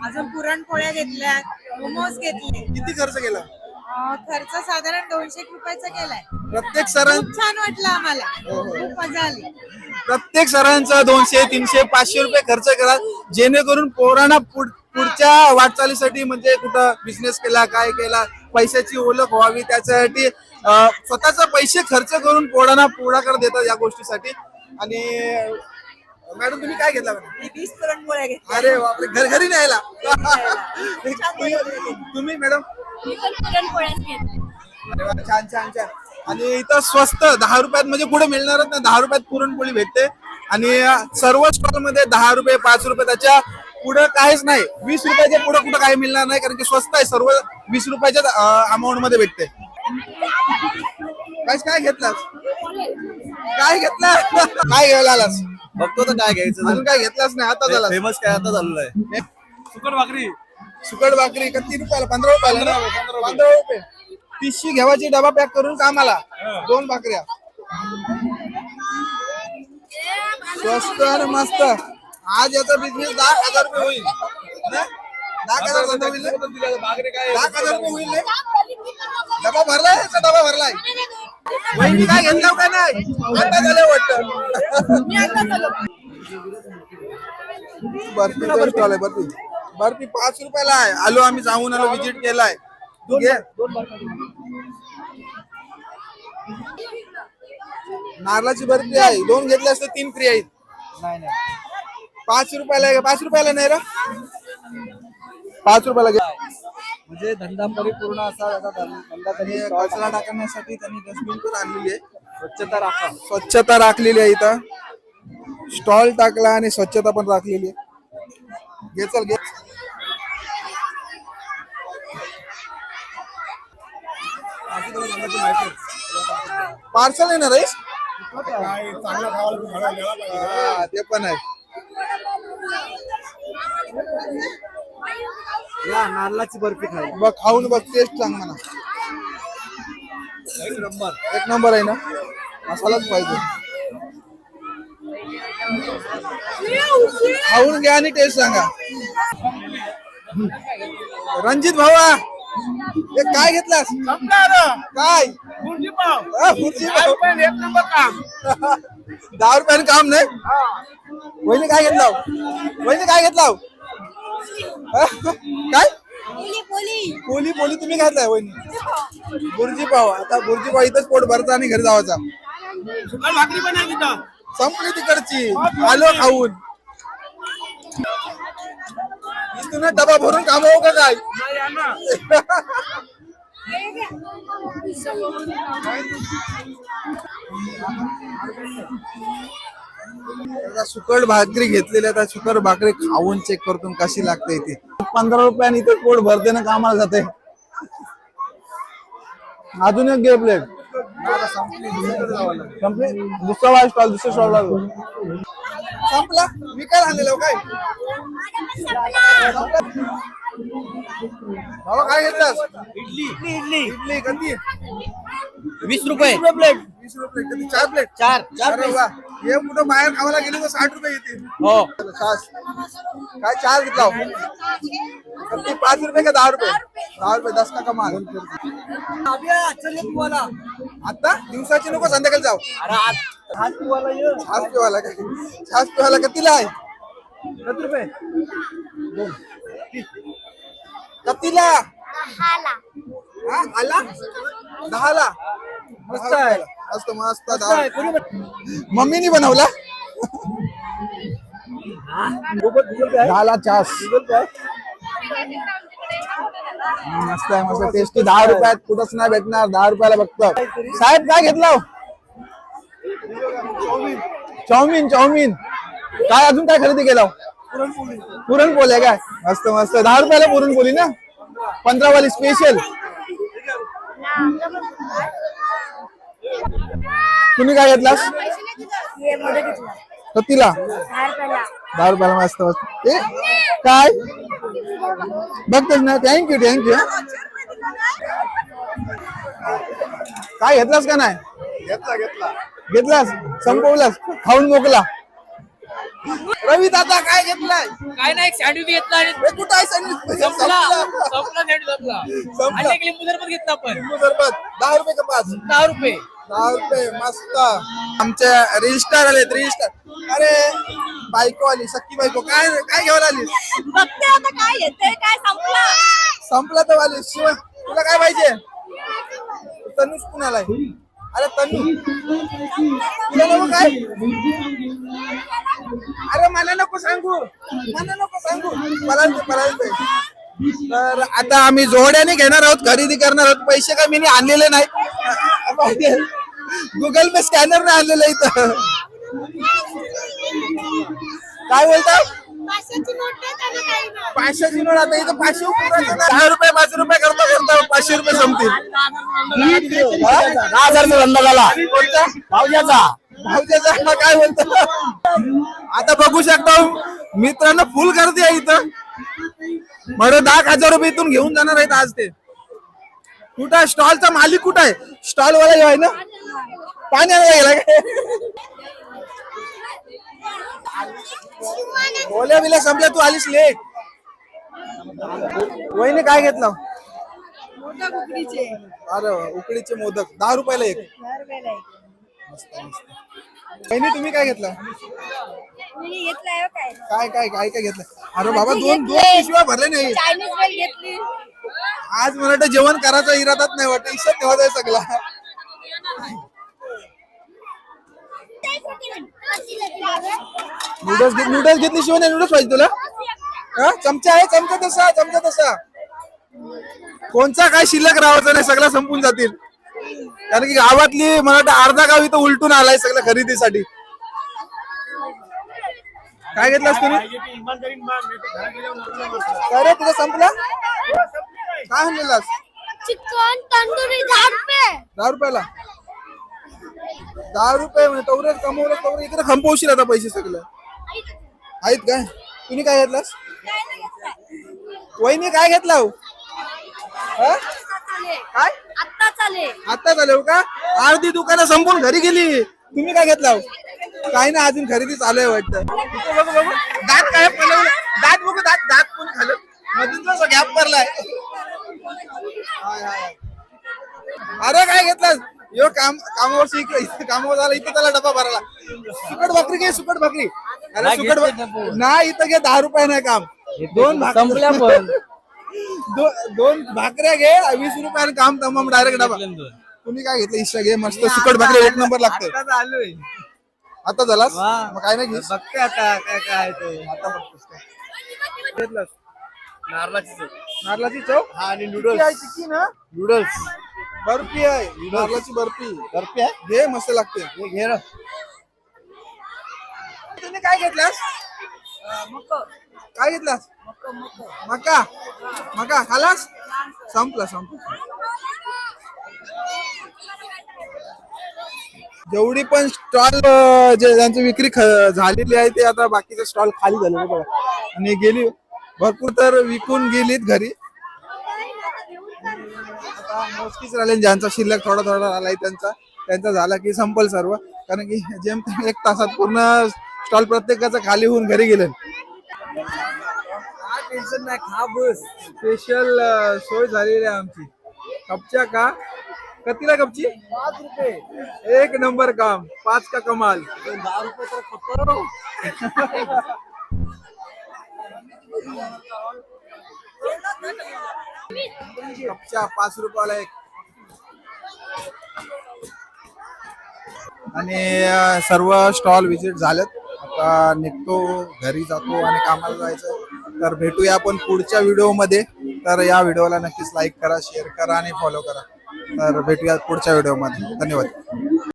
Speaker 8: अजून पुरणपोळ्या घेतल्यात, मोमोज घेतले.
Speaker 2: किती खर्च केला?
Speaker 8: खर्च साधारण 200 रुपयाचा केलाय.
Speaker 2: प्रत्येक सरां
Speaker 8: खूप छान वाटलं आम्हाला, खूप मजा आली.
Speaker 2: प्रत्येक सरांचा 200, 300, 500 रुपये खर्च करा, जेणेकरून पोरांना पुढच्या वाटचालीसाठी म्हणजे कुठं बिझनेस केला, काय केला, पैशाची ओळख व्हावी, त्याच्यासाठी स्वतःचा पैसे खर्च करून पोरांना पुढाकार देतात या गोष्टीसाठी. आणि मॅडम तुम्ही काय घेतला?
Speaker 8: 20 पुरणपोळ्या घेतल्या.
Speaker 2: अरे बापरे, घरी न्यायला. तुम्ही मॅडम?
Speaker 1: मी पण पुरणपोळ्याच घेतली.
Speaker 2: अरे वा, छान छान छान. आणि इथं स्वस्त 10 रुपयात म्हणजे पुढे मिळणारच नाही, 10 रुपयात पुरणपोळी भेटते. आणि सर्व स्टॉल मध्ये 10 रुपये 5 रुपये, त्याच्या पुढे काहीच नाही. 20 रुपयाच्या पुढे कुठं काही मिळणार नाही, कारण की स्वस्त आहे. सर्व 20 रुपयाच्या अमाऊंट मध्ये भेटते. काय घेतलास? काय घेतला? काय घ्यायला आलास?
Speaker 3: बघतो तर काय घ्यायचं.
Speaker 2: अजून काय घेतलास नाही? आता झाला
Speaker 3: फेमस काय आता झालेलं आहे. सुकट भाकरी.
Speaker 2: सुकट भाकरी किती रुपयाला? 15 रुपयाला ना? 15 रुपये. 30ची घेवाची डबा पॅक करून कामाला 2 भाकऱ्या. स्वस्त आणि मस्त. आज याचा बिझनेस 10,000 रुपये होईल. 10,000 धंदा होईल. 10,000 रुपये होईल. डबा भरलाय, याचा डबा भरलाय. वहिनी काय घेतला का नाही? आता झालं वाटतं. बर्फी स्टॉल आहे. बर्फी 5 रुपयाला आहे. आलो आम्ही, जाऊन आलो, विजिट केलाय. नारळाची बर्फी आहे. 2 घेतले असते 3 फ्री आहेत.
Speaker 3: नाही
Speaker 2: 5 रुपयाला आहे. 5 रुपयाला नाही रे, 5 रुपयाला घे.
Speaker 3: म्हणजे धंदा परिपूर्ण असा धंदा
Speaker 2: आणि कचरा टाकण्यासाठी त्यांनी डस्टबिन पण आणलेली आहे.
Speaker 3: स्वच्छता राखा.
Speaker 2: स्वच्छता राखलेली आहे. इथं स्टॉल टाकला आणि स्वच्छता पण राखलेली आहे. घे चल घे. पार्सल येणार आहेस? हा, ते पण आहे.
Speaker 3: या नारळाची बर्फी खायला.
Speaker 2: बघ खाऊन बघ, टेस्ट सांग मला. एक नंबर आहे ना? मसालाच पाहिजे. खाऊन घ्या आणि टेस्ट सांगा. रणजित भावा, हे काय घेतलास? काय? भुर्जी पाव. 10 रुपयाने काम नाही. वहिनी काय घेतला? काय? पोली पोली तुम्ही घातलाय वहिनी? भुर्जी पाव. आता भुर्जी पाव इथंच पोट भरता आणि घरी जावाचा.
Speaker 3: सुकट भाकरी पण आहे तिथं.
Speaker 2: संपली तिकडची. आलो खाऊन. इथून डबा भरून कामावं का काय? सुकट भाकरी घेतलेली. आता सुकट भाकरी खाऊन चेक करतो कशी लागते. इथे 15 रुपयाने इथे पोट भरते ना, कामाला जाते. अजून एक घे प्लेट. संपली. दुसरा स्टॉल संपला. मी काय आणलेलं काय? बाबा काय घेतलास? इडली कधी?
Speaker 3: 20 रुपये.
Speaker 2: 20 रुपये कधी? 4 प्लेट?
Speaker 3: 4
Speaker 2: अरे वा. हे कुठं बाहेर खावायला गेली तर 60 रुपये येतील.
Speaker 3: हो.
Speaker 2: काय 4 घेतला? कधी 5 रुपये का 10 रुपये? 10 रुपये. 10 का कमाल. आता दिवसाची नको, संध्याकाळी जाऊ. छास पिवाला कितीला आहे? 7 रुपये. कितीला? 10ला. मस्त आहे. मस्त मस्त. मम्मीनी बनवला. 10ला छास. मस्त आहे, मस्त टेस्टी. 10 रुपयात कुठंच नाही भेटणार. 10 रुपयाला बघतो. साहेब काय घेतला? चाऊमिन. काय अजून काय खरेदी केला? पुरणपोळी काय? मस्त मस्त. 10 रुपयाला पुरणपोळी ना? 15 वाली स्पेशल. तुम्ही काय घेतलास? कितीला? 10 रुपयाला. मस्त मस्त. ए काय बघतोस ना. Thank you thank you. काय घेतलास का नाही? घेतलास संपवलास खाऊन मोकला. रवी दादा काय घेतलाय?
Speaker 3: काय नाही सँडविच घेतला आणि
Speaker 2: कुठं आहे सँडविच?
Speaker 3: संपला सँडविच आपला. आणि एक लिंबू सरबत घेतला आपण.
Speaker 2: लिंबू सरबत 10 रुपये का 5?
Speaker 3: 10 रुपये.
Speaker 2: 10 रुपये. मस्त. आमच्या रजिस्टर आले रजिस्टर. अरे बायको आली सख्खी बायको. काय काय घेऊन आली?
Speaker 1: बघते आता काय येते काय संपला.
Speaker 2: संपला तर आली. शिवाय तुला काय पाहिजे? तनुष कुणाला? अरे तनु तुला नको काय? अरे मला नको सांगू. मला तर आता आम्ही जोड्याने घेणार आहोत. खरेदी करणार आहोत. पैसे काय मी आणलेले नाही. गुगल पे स्कॅनर नाही आणलेलं इथं. काय बोलता?
Speaker 1: 500ची नोट दे त्याला काही नाही.
Speaker 2: 500ची नोट आता इथं 500 पुरायचं. 10 रुपये 5 रुपये करता 500 रुपये संपतील.
Speaker 7: 10,000 धंदा झाला
Speaker 2: भाऊजाचा काय बोलतो? आता बघू शकता मित्रांनो फुल गर्दी आहे इथं. म्हणून 10,000 रुपये इथून घेऊन जाणार आहेत आज ते. कुठं स्टॉलचा मालिक कुठं आहे? स्टॉल वाला आहे ना? पाण्याला गेला काय? बोल्या बिल्या संपल्या. तू आलीस लेट. वहिनी काय घेतला? अरे उकडीचे मोदक 10 रुपयाला एक. वहिनी तुम्ही काय घेतला?
Speaker 1: मी घेतलाय काय
Speaker 2: काय काय काय काय घेतलं? अरे बाबा दोन पिशव्या भरले नाही.
Speaker 1: चायनीज वेल घेतली.
Speaker 2: आज मला वाटतं जेवण करायचा इरादाच नाही वाटतं. इशा ठेवत आहे सगळा. नूडल्स घेतली शिवाय नाही. नूडल्स पाहिजे तुला? चमचा आहे. चमचा तसा कोणचा काय शिल्लक राहायचा नाही. सगळं संपून जातील. कारण की गावातली मला वाटतं अर्धा गाव इथं उलटून आलाय सगळं खरेदीसाठी. काय घेतलास तुम्ही? अरे तुझा संपला? काय आणलेलास?
Speaker 1: चिकन तंदुरी 10 रुपये.
Speaker 2: 10 रुपयाला. 10 रुपये म्हणजे तेवढंच कमवलं तेवढं इकडे खंपवशील आता पैसे सगळं. आहेत काय? तुम्ही काय घेतलास? वहिनी काय घेतला? काय आता चालू का? अर्धी दुकानं संपून घरी गेली. तुम्ही काय घेतला? काय ना अजून खरेदी चालू आहे वाटतं. बघू दात काय पलवलं. दात बघू दात कोण खाल्लं मधून गॅप पडलाय. अरे काय घेतलास? यो कामावर झाला इथं त्याला डबा भरायला. सुकट भाकरी घे. सुकट भाकरी. अरे सुकट भाकरी नाही इथं घे. 10 रुपये नाही काम. 2
Speaker 3: संपल्या पण.
Speaker 2: दोन भाकऱ्या घे. 20 रुपयाने काम तमाम. डायरेक्ट डबा. तुम्ही काय घेतलं? इच्छा घे. मस्त सुकट भाकरी 1 नंबर लागते. आता झालास मग काय नाही घेस.
Speaker 3: बघते आता काय काय ते.
Speaker 2: आता बघतोस काय घेतलास?
Speaker 3: नारळाची
Speaker 2: चव
Speaker 3: आणि
Speaker 2: नूडल्स आहे. चिक्की ना?
Speaker 3: नूडल्स
Speaker 2: बर्फी आहे. नारळाची बर्फी आहे. घे मस्त लागते.
Speaker 3: घे ना.
Speaker 2: तुम्ही काय घेतलास? काय घेतलास? मका खालास? संपला. जेवढी पण स्टॉल जे ज्यांची विक्री झालेली आहे ते आता बाकीचे स्टॉल खाली झाले बघा. आणि गेली भरपूर तर विकून गेलीत घरी. आता मोजकीच राहिले ज्यांचा शिल्लक थोडा राहिलाय त्यांचा झाला की संपल सर्व. कारण की जेमतेम 1 तासात पूर्ण स्टॉल प्रत्येकाचं खाली होऊन घरी गेले.
Speaker 3: टेन्शन नाही. खा बस.
Speaker 2: स्पेशल सोय झालेली आहे आमची. कपच्या का कितीला कपची?
Speaker 3: 5 रुपये.
Speaker 2: 1 नंबर काम. 5 का कमाल.
Speaker 3: 10 रुपये तर खपरो.
Speaker 2: कपच्या 5 रुपयाला 1. आणि सर्व स्टॉल व्हिजिट झालेत. आता निघतो घरी जातो आणि कामाला जायचं. तर भेटूया आपण पुढच्या व्हिडिओमध्ये. तर या व्हिडिओला नक्कीच लाईक करा, शेअर करा आणि फॉलो करा. तर भेटूया पुढच्या व्हिडिओमध्ये. धन्यवाद.